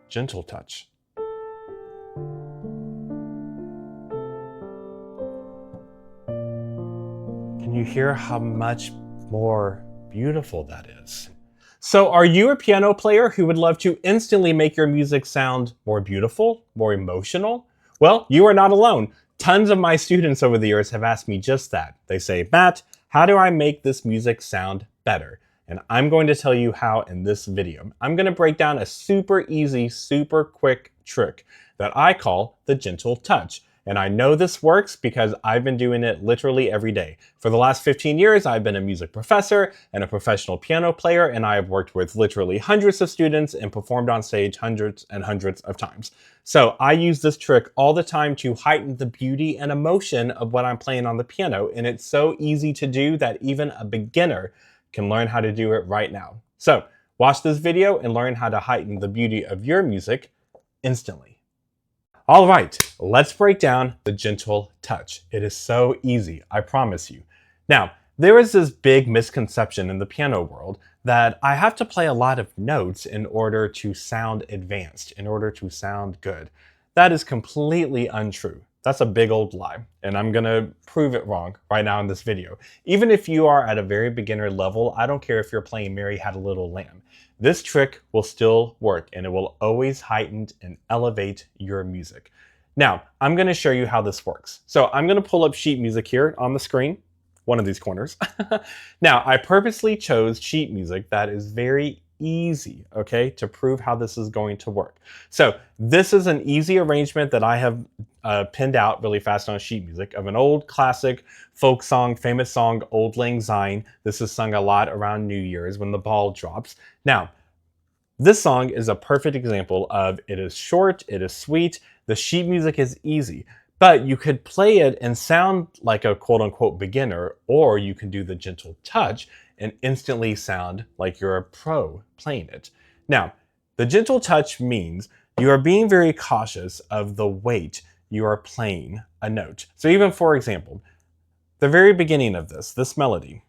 gentle touch. Can you hear how much more beautiful that is? So are you a piano player who would love to instantly make your music sound more beautiful, more emotional? Well, you are not alone. Tons of my students over the years have asked me just that. They say, Matt, how do I make this music sound better? And I'm going to tell you how in this video. I'm going to break down a super easy, super quick trick that I call the gentle touch. And I know this works because I've been doing it literally every day. For the last 15 years, I've been a music professor and a professional piano player, and I have worked with literally hundreds of students and performed on stage hundreds and hundreds of times. So I use this trick all the time to heighten the beauty and emotion of what I'm playing on the piano, and it's so easy to do that even a beginner can learn how to do it right now. So watch this video and learn how to heighten the beauty of your music instantly. All right, let's break down the gentle touch. It is so easy, I promise you. Now, there is this big misconception in the piano world that I have to play a lot of notes in order to sound advanced, in order to sound good. That is completely untrue. That's a big old lie, and I'm gonna prove it wrong right now in this video. Even if you are at a very beginner level, I don't care if you're playing Mary Had a Little Lamb. This trick will still work, and it will always heighten and elevate your music. Now, I'm gonna show you how this works. So I'm gonna pull up sheet music here on the screen, one of these corners. Now, I purposely chose sheet music that is very easy, okay, to prove how this is going to work. So this is an easy arrangement that I have pinned out really fast on sheet music of an old classic folk song, famous song, Auld Lang Syne. This is sung a lot around New Year's when the ball drops. Now, this song is a perfect example of it is short, it is sweet, the sheet music is easy, but you could play it and sound like a quote-unquote beginner, or you can do the gentle touch and instantly sound like you're a pro playing it. Now, the gentle touch means you are being very cautious of the weight you are playing a note. So even for example, the very beginning of this melody.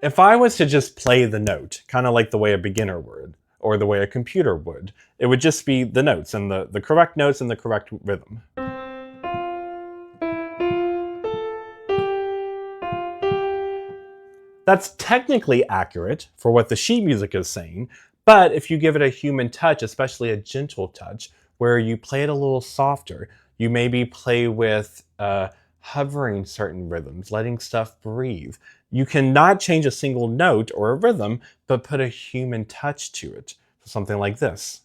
If I was to just play the note, kind of like the way a beginner would, or the way a computer would, it would just be the notes and the correct notes and the correct rhythm. That's technically accurate for what the sheet music is saying, but if you give it a human touch, especially a gentle touch, where you play it a little softer, you maybe play with hovering certain rhythms, letting stuff breathe. You cannot change a single note or a rhythm, but put a human touch to it. Something like this.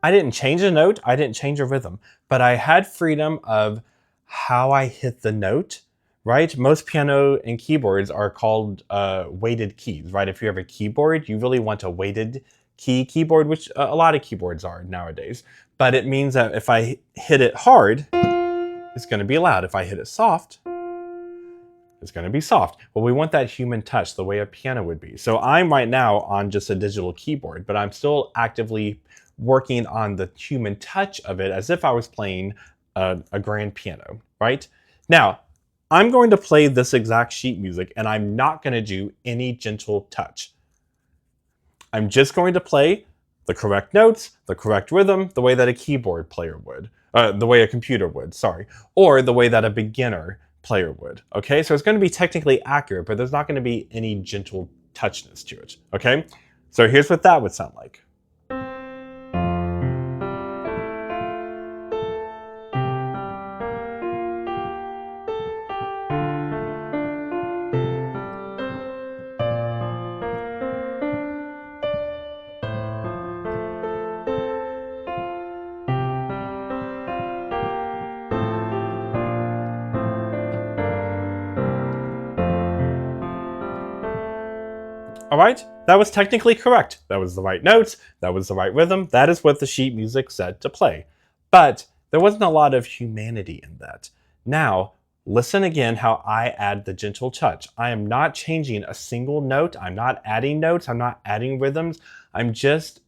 I didn't change a note, I didn't change a rhythm, but I had freedom of how I hit the note, right? Most piano and keyboards are called weighted keys, right? If you have a keyboard, you really want a weighted keyboard, which a lot of keyboards are nowadays. But it means that if I hit it hard, it's gonna be loud. If I hit it soft, it's going to be soft. Well, we want that human touch the way a piano would be. So I'm right now on just a digital keyboard, but I'm still actively working on the human touch of it as if I was playing a grand piano, right? Now, I'm going to play this exact sheet music and I'm not going to do any gentle touch. I'm just going to play the correct notes, the correct rhythm, the way that a keyboard player would, the way a computer would, sorry, or the way that a beginner player would, okay? So it's going to be technically accurate, but there's not going to be any gentle touchness to it, okay? So here's what that would sound like. All right, that was technically correct. That was the right notes, that was the right rhythm, that is what the sheet music said to play. But there wasn't a lot of humanity in that. Now, listen again how I add the gentle touch. I am not changing a single note, I'm not adding notes, I'm not adding rhythms, I'm just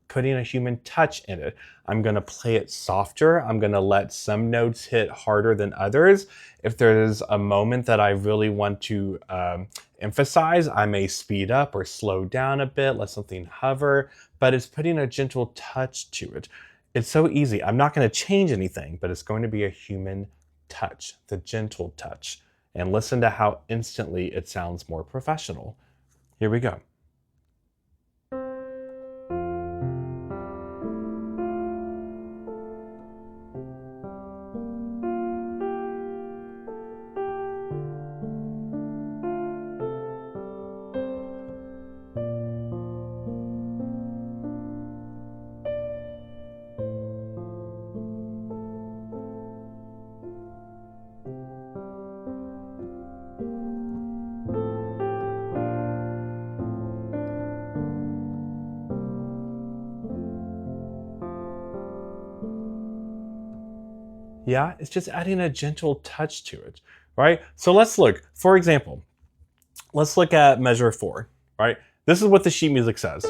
putting a human touch in it. I'm going to play it softer. I'm going to let some notes hit harder than others. If there's a moment that I really want to emphasize, I may speed up or slow down a bit, let something hover, but it's putting a gentle touch to it. It's so easy. I'm not going to change anything, but it's going to be a human touch, the gentle touch. And listen to how instantly it sounds more professional. Here we go. Yeah, it's just adding a gentle touch to it, right? So let's look, for example, let's look at measure 4, right? This is what the sheet music says.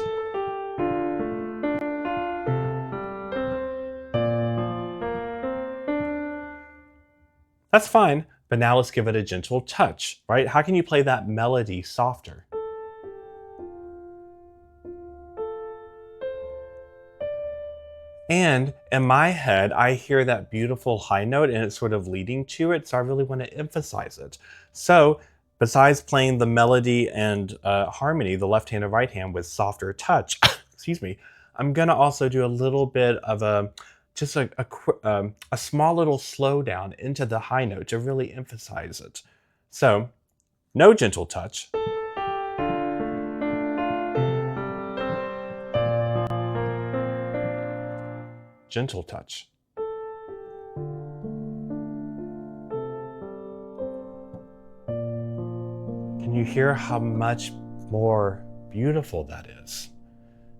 That's fine, but now let's give it a gentle touch, right? How can you play that melody softer? And in my head, I hear that beautiful high note and it's sort of leading to it, so I really want to emphasize it. So, besides playing the melody and harmony, the left hand and right hand with softer touch, excuse me, I'm gonna also do a little bit of a small little slowdown into the high note to really emphasize it. So, no gentle touch. Gentle touch. Can you hear how much more beautiful that is?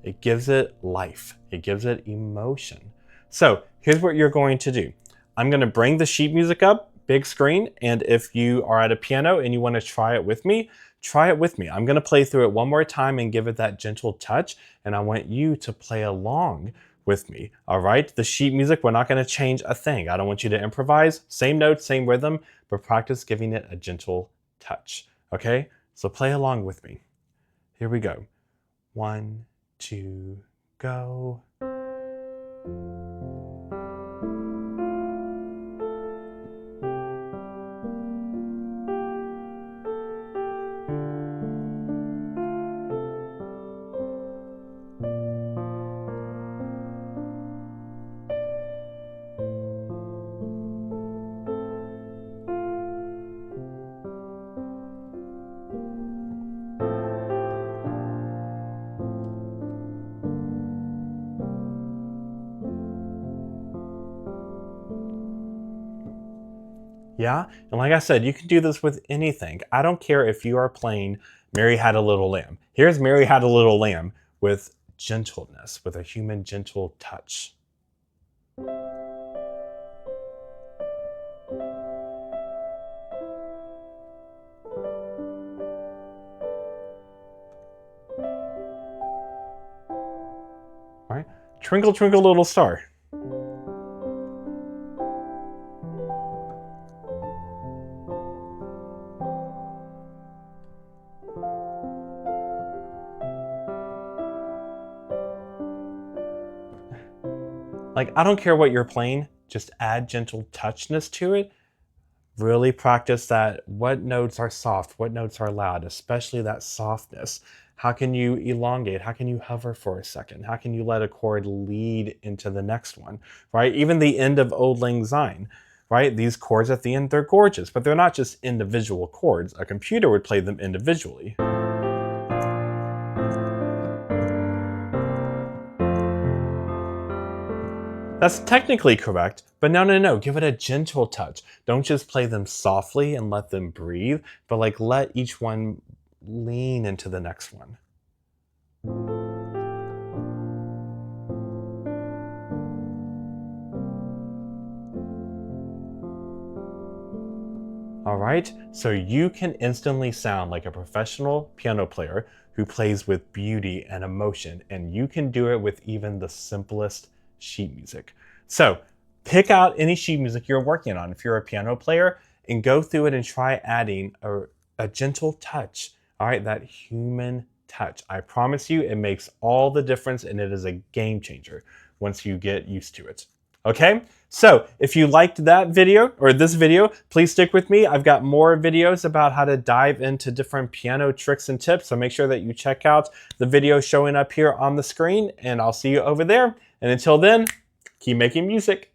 It gives it life. It gives it emotion. So here's what you're going to do. I'm going to bring the sheet music up, big screen, and if you are at a piano and you want to try it with me, try it with me. I'm going to play through it one more time and give it that gentle touch, and I want you to play along with me. All right? The sheet music, we're not going to change a thing. I don't want you to improvise. Same notes, same rhythm, but practice giving it a gentle touch. Okay? So play along with me. Here we go. 1, 2, go. Yeah, and like I said, you can do this with anything. I don't care if you are playing Mary Had a Little Lamb. Here's Mary Had a Little Lamb with gentleness, with a human gentle touch. Right? Twinkle, twinkle, little star. Like, I don't care what you're playing, just add gentle touchness to it. Really practice that. What notes are soft? What notes are loud? Especially that softness. How can you elongate? How can you hover for a second? How can you let a chord lead into the next one, right? Even the end of Old Lang Syne, right? These chords at the end, they're gorgeous, but they're not just individual chords. A computer would play them individually. That's technically correct, but no. Give it a gentle touch. Don't just play them softly and let them breathe, but like let each one lean into the next one. All right, so you can instantly sound like a professional piano player who plays with beauty and emotion, and you can do it with even the simplest sheet music. So pick out any sheet music you're working on if you're a piano player and go through it and try adding a gentle touch, all right, that human touch. I promise you, it makes all the difference and it is a game changer once you get used to it. Okay? So if you liked that video or this video, please stick with me. I've got more videos about how to dive into different piano tricks and tips. So make sure that you check out the video showing up here on the screen, and I'll see you over there. And until then, keep making music.